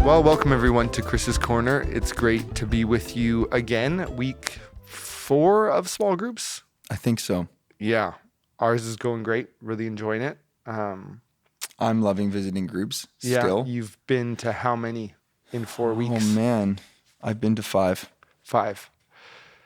Well, welcome everyone to Chris's Corner. It's great to be with you again. Week 4 of small groups. I think so. Yeah, ours is going great. Really enjoying it. I'm loving visiting groups Yeah, still. you've been to how many in 4 weeks? Oh man, I've been to 5 5.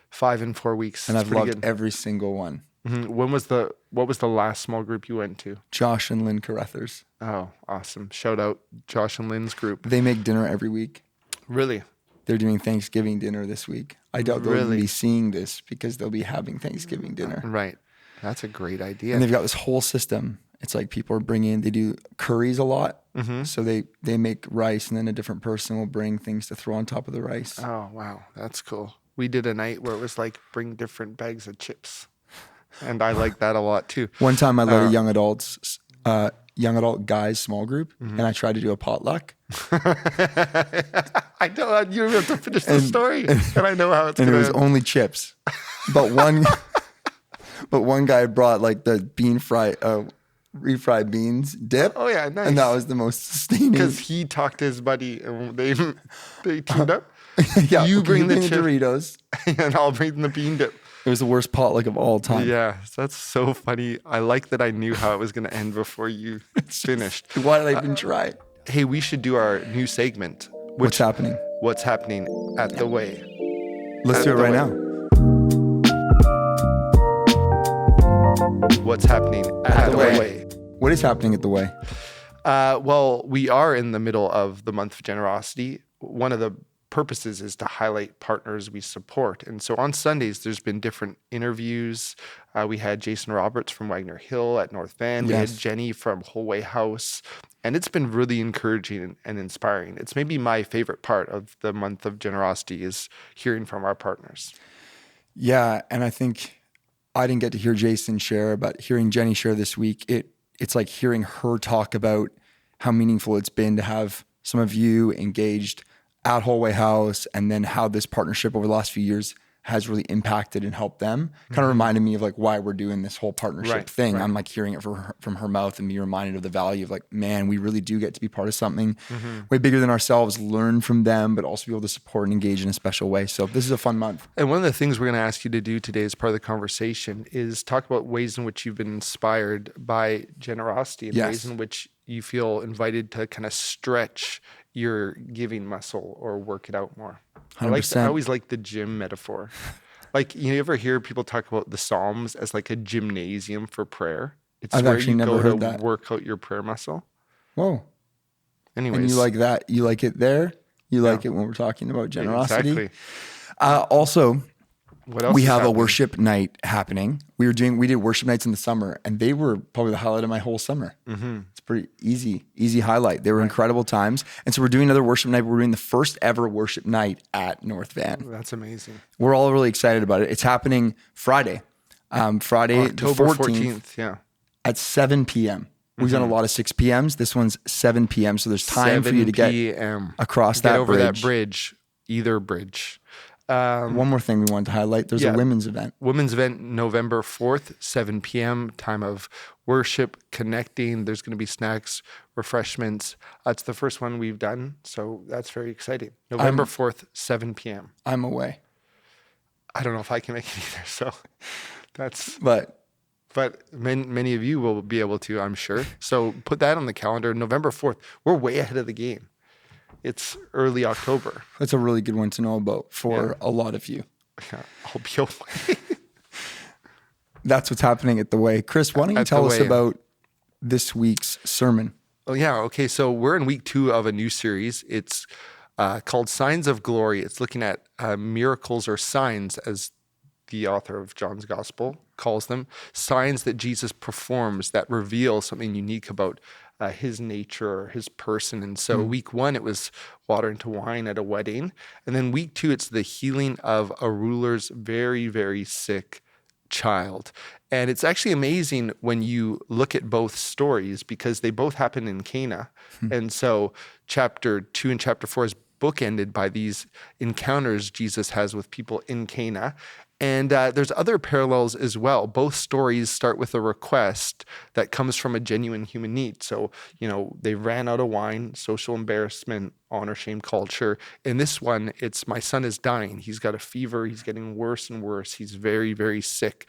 5 in 4 weeks. and It's I've pretty loved good. every single one. What was the last small group you went to? Josh and Lynn Carruthers. Oh, awesome. Shout out Josh and Lynn's group. They make dinner every week. Really? They're doing Thanksgiving dinner this week. I doubt they'll even Really? be seeing this because they'll be having Thanksgiving dinner. Right. That's a great idea. And they've got this whole system. It's like people are bringing, they do curries a lot. Mm-hmm. So they make rice and then a different person will bring things to throw on top of the rice. Oh, wow. That's cool. We did a night where it was like bring different bags of chips. And I like that a lot too. One time I led a young adult guys small group and I tried to do a potluck. I don't, you have to finish the story. And I know how it's And going it was to only chips. But one guy brought like the refried beans dip. Oh, yeah, nice. And that was the most sustaining. Because he talked to his buddy and they teamed up. Yeah, you bring the chip Doritos. and I'll bring the bean dip. It was the worst potluck of all time. Yeah, that's so funny. I like that I knew how it was going to end before you finished. Why did I even try? Hey, we should do our new segment. What's happening? What's happening at the way? Let's do it right now. What's happening at the way? What is happening at the way? Well, we are in the middle of the month of generosity. One of the purposes is to highlight partners we support. And so on Sundays, there's been different interviews. We had Jason Roberts from Wagner Hill at North Van. We had Yes. Jenny from Wholeway House. And it's been really encouraging and inspiring. It's maybe my favorite part of the month of generosity is hearing from our partners. Yeah, and I think I didn't get to hear Jason share, but hearing Jenny share this week, it's like hearing her talk about how meaningful it's been to have some of you engaged at Wholeway House, and then how this partnership over the last few years has really impacted and helped them. Kind of reminded me of like why we're doing this whole partnership Right, thing. right. I'm like hearing it from her mouth and be reminded of the value of like, man, we really do get to be part of something way bigger than ourselves, learn from them, but also be able to support and engage in a special way. So this is a fun month. And one of the things we're going to ask you to do today as part of the conversation is talk about ways in which you've been inspired by generosity and Yes. ways in which you feel invited to kind of stretch your giving muscle or work it out more. I 100%. always like the gym metaphor. Like, you ever hear people talk about the Psalms as like a gymnasium for prayer? It's I've where actually you never go heard to that. work out your prayer muscle. Whoa. Anyways. And you like that? You like it there? You like it when we're talking about generosity? Exactly. Also, What else we is have a happening? worship night happening. We did worship nights in the summer, and they were probably the highlight of my whole summer. It's pretty easy highlight. They were incredible times. And so we're doing another worship night. We're doing the first ever worship night at North Van. That's amazing. We're all really excited about it. It's happening Friday, Friday October the 14th 14th. Yeah. at 7 p.m. We've done a lot of 6 p.m.s. This one's 7 p.m. So there's time for you to 7 get p.m. across Get that over bridge. that bridge, either bridge. One more thing we wanted to highlight. There's Yeah. a women's event. Women's event November 4th, 7 p.m., time of worship, connecting. There's going to be snacks, refreshments. It's the first one we've done, so that's very exciting. November 4th, 7 p.m. I'm away. I don't know if I can make it either, so that's, But but many of you will be able to, I'm sure. So put that on the calendar, November 4th. We're way ahead of the game. It's early October. that's a really good one to know about for a lot of you. Yeah, I'll be away. That's what's happening at the way. Chris, why don't you At the tell us Way. about this week's sermon? Oh, yeah. Okay. So we're in week 2 of a new series. It's called Signs of Glory. It's looking at miracles or signs, as the author of John's Gospel calls them, signs that Jesus performs that reveal something unique about his nature or his person. And so week 1, it was water into wine at a wedding. And then week 2, it's the healing of a ruler's very, very sick child. And it's actually amazing when you look at both stories because they both happen in Cana. And so chapter 2 and chapter 4 is bookended by these encounters Jesus has with people in Cana. And there's other parallels as well. Both stories start with a request that comes from a genuine human need. So, they ran out of wine, social embarrassment, honor, shame culture. In this one, it's my son is dying. He's got a fever. He's getting worse and worse. He's very, very sick.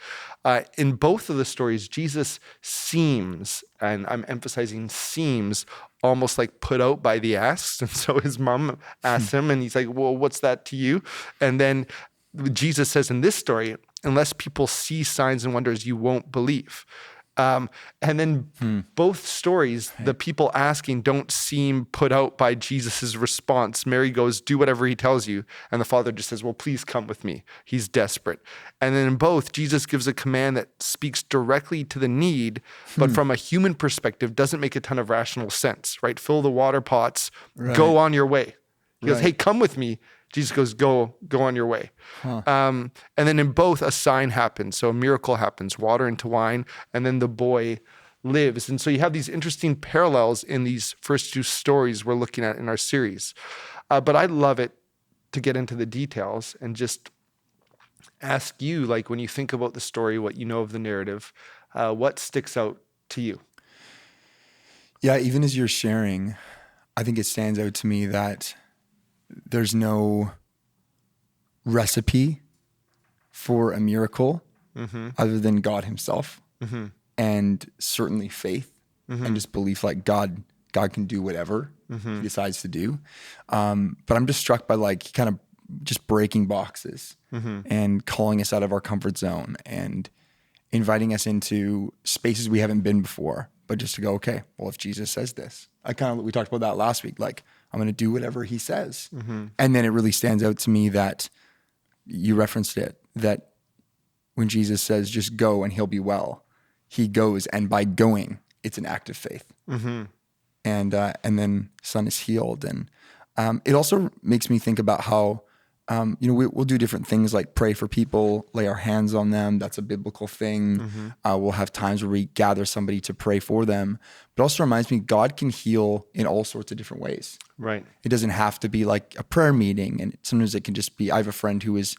In both of the stories, Jesus seems, and I'm emphasizing seems, almost like put out by the asks. And so his mom asks him, and he's like, well, what's that to you? And then Jesus says in this story, unless people see signs and wonders, you won't believe. And then both stories, the people asking don't seem put out by Jesus's response. Mary goes, do whatever he tells you. And the father just says, well, please come with me. He's desperate. And then in both, Jesus gives a command that speaks directly to the need, but from a human perspective, doesn't make a ton of rational sense, right? Fill the water pots, go on your way. He goes, hey, come with me. Jesus goes, go on your way. And then in both, a sign happens. So a miracle happens, water into wine, and then the boy lives. And so you have these interesting parallels in these first two stories we're looking at in our series. But I'd love it to get into the details and just ask you, like, when you think about the story, what you know of the narrative, what sticks out to you? Yeah, even as you're sharing, I think it stands out to me that there's no recipe for a miracle other than God himself, and certainly faith and just belief, like God can do whatever he decides to do. But I'm just struck by like kind of just breaking boxes and calling us out of our comfort zone and inviting us into spaces we haven't been before, but just to go, okay, well, if Jesus says this, we talked about that last week, like, I'm going to do whatever he says. And then it really stands out to me that you referenced it, that when Jesus says, just go and he'll be well, he goes. And by going, it's an act of faith. And then son is healed. And it also makes me think about how, we'll do different things like pray for people, lay our hands on them. That's a biblical thing. We'll have times where we gather somebody to pray for them. But also reminds me, God can heal in all sorts of different ways. Right. It doesn't have to be like a prayer meeting. And sometimes it can just be, I have a friend who was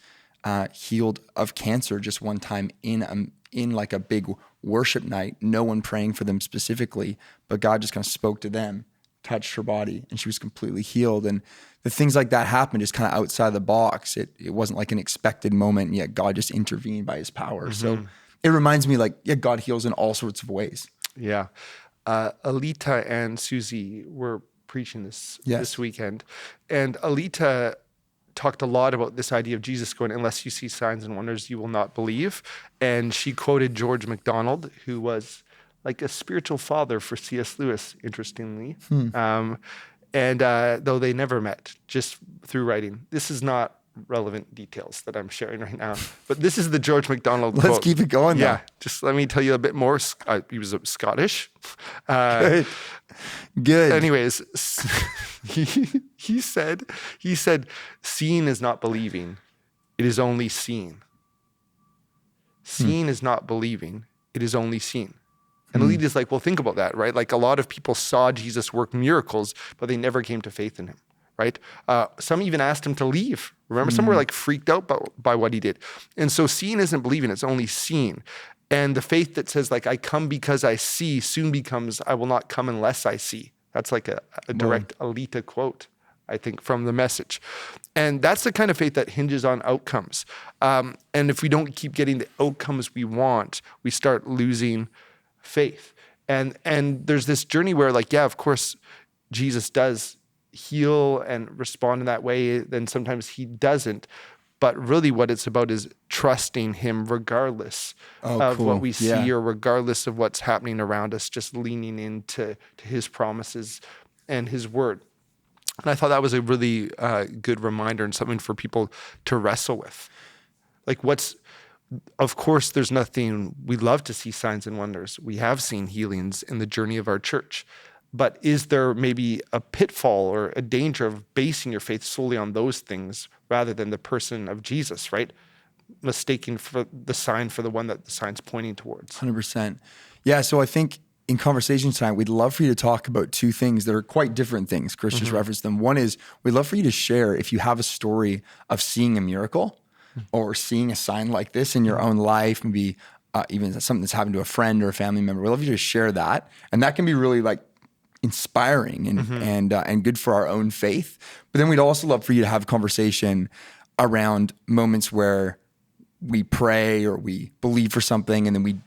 healed of cancer just one time in like a big worship night, no one praying for them specifically, but God just kind of spoke to them, touched her body, and she was completely healed. And the things like that happened just kind of outside the box. It wasn't like an expected moment, and yet God just intervened by his power. So it reminds me, like, yeah, God heals in all sorts of ways. Yeah. Alita and Susie were preaching this weekend, and Alita talked a lot about this idea of Jesus going, unless you see signs and wonders, you will not believe. And she quoted George MacDonald, who was like a spiritual father for C.S. Lewis, interestingly. And though they never met, just through writing. This is not relevant details that I'm sharing right now, but this is the George MacDonald quote. Let's keep it going, though. Yeah, just let me tell you a bit more. He was Scottish. Good. Anyways, he said, seeing is not believing. It is only seen. Seeing is not believing. It is only seen. And Alita's like, well, think about that, right? Like, a lot of people saw Jesus work miracles, but they never came to faith in him, right? Some even asked him to leave. Remember, some were like freaked out by what he did. And so seeing isn't believing, it's only seen. And the faith that says, like, I come because I see soon becomes, I will not come unless I see. That's like a direct Alita quote, I think, from the Message. And that's the kind of faith that hinges on outcomes. And if we don't keep getting the outcomes we want, we start losing faith. And there's this journey where, like, yeah, of course, Jesus does heal and respond in that way. Then sometimes he doesn't. But really what it's about is trusting him regardless of what we see or regardless of what's happening around us, just leaning into his promises and his word. And I thought that was a really good reminder and something for people to wrestle with. Like, of course, there's nothing, we love to see signs and wonders. We have seen healings in the journey of our church. But is there maybe a pitfall or a danger of basing your faith solely on those things rather than the person of Jesus, right? Mistaking for the sign for the one that the sign's pointing towards. 100%. Yeah, so I think in conversation tonight, we'd love for you to talk about two things that are quite different things. Chris just referenced them. One is we'd love for you to share if you have a story of seeing a miracle. or seeing a sign like this in your own life, maybe even something that's happened to a friend or a family member, we'd love you to share that. And that can be really like inspiring and good for our own faith. But then we'd also love for you to have a conversation around moments where we pray or we believe for something and then we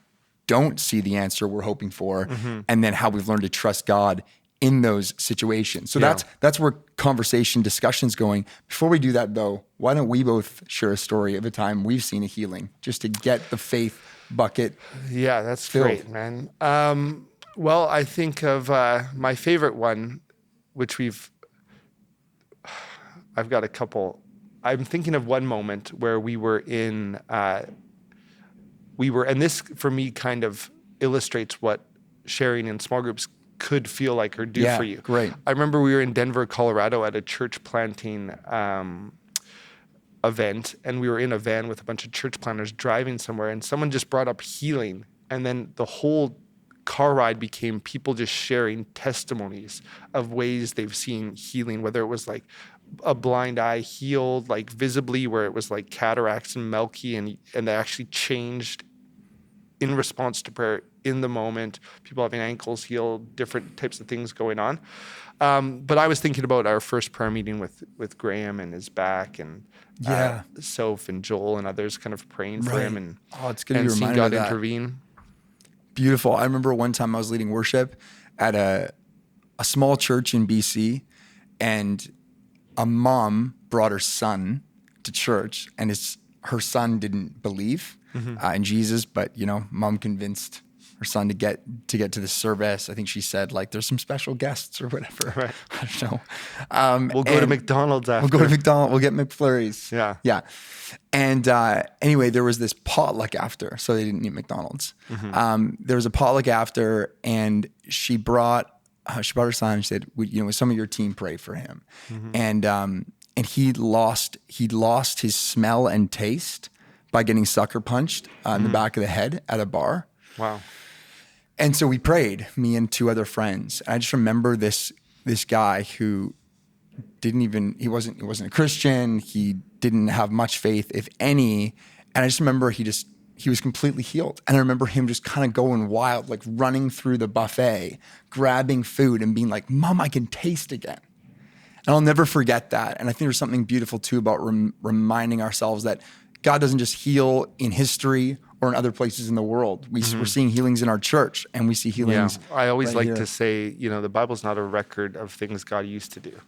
don't see the answer we're hoping for, and then how we've learned to trust God in those situations. So that's where conversation discussion's going. Before we do that though, why don't we both share a story of a time we've seen a healing, just to get the faith bucket. Yeah, that's filled. great, man. Well, I think of my favorite one, which I've got a couple. I'm thinking of one moment where we were in, and this for me kind of illustrates what sharing in small groups could feel like or do for you. Great. I remember we were in Denver, Colorado at a church planting event, and we were in a van with a bunch of church planters driving somewhere, and someone just brought up healing. And then the whole car ride became people just sharing testimonies of ways they've seen healing, whether it was like a blind eye healed, like visibly, where it was like cataracts and milky, and they actually changed in response to prayer in the moment. People having ankles healed, different types of things going on. But I was thinking about our first prayer meeting with Graham and his back, and Soph and Joel and others kind of praying for him, and it's good to be seeing reminded God of that. intervene. Beautiful. I remember one time I was leading worship at a small church in BC, and a mom brought her son to church, and her son didn't believe in Jesus, but mom convinced her son to get to the service. I think she said like there's some special guests or whatever. Right. I don't know. We'll go to McDonald's after. We'll go to McDonald's. We'll get McFlurries. Yeah. And anyway, there was this potluck after, so they didn't eat McDonald's. There was a potluck after, and she brought her son and she said, "Would some of your team pray for him?" And he lost his smell and taste by getting sucker punched in the back of the head at a bar. Wow. And so we prayed, me and two other friends. And I just remember this guy who he wasn't a Christian. He didn't have much faith, if any. And I just remember he was completely healed. And I remember him just kind of going wild, like running through the buffet, grabbing food and being like, "Mom, I can taste again." And I'll never forget that. And I think there's something beautiful too about reminding ourselves that God doesn't just heal in history or in other places in the world. We're seeing healings in our church, and we see healings. Yeah. I always like here. to say, the Bible's not a record of things God used to do.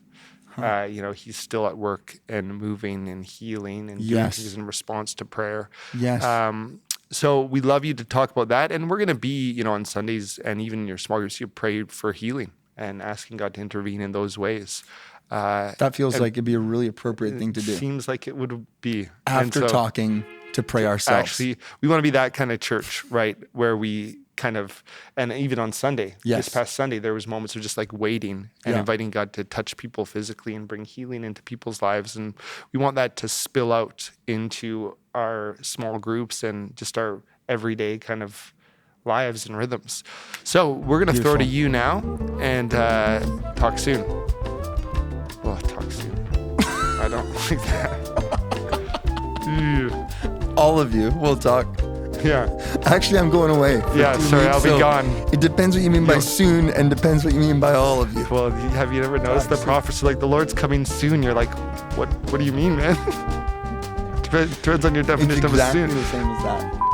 He's still at work and moving and healing and doing things in response to prayer. Yes. So we love you to talk about that. And we're going to be, on Sundays and even in your small groups, you pray for healing and asking God to intervene in those ways. That feels like it'd be a really appropriate thing to do. Seems like it would be. After talking to pray ourselves. Actually, we want to be that kind of church, right? Where we kind of, and even on Sunday, this past Sunday, there was moments of just like waiting and inviting God to touch people physically and bring healing into people's lives. And we want that to spill out into our small groups and just our everyday kind of lives and rhythms. So we're going to throw to you now and talk soon. Well, talk soon. I don't like that. All of you will talk. Yeah. Actually, I'm going away. Yeah, sorry, I'll be gone. It depends what you mean by soon, and depends what you mean by all of you. Well, have you ever noticed the prophecy, like the Lord's coming soon? You're like, what do you mean, man? Depends on your definition It's exactly of soon. the same as that.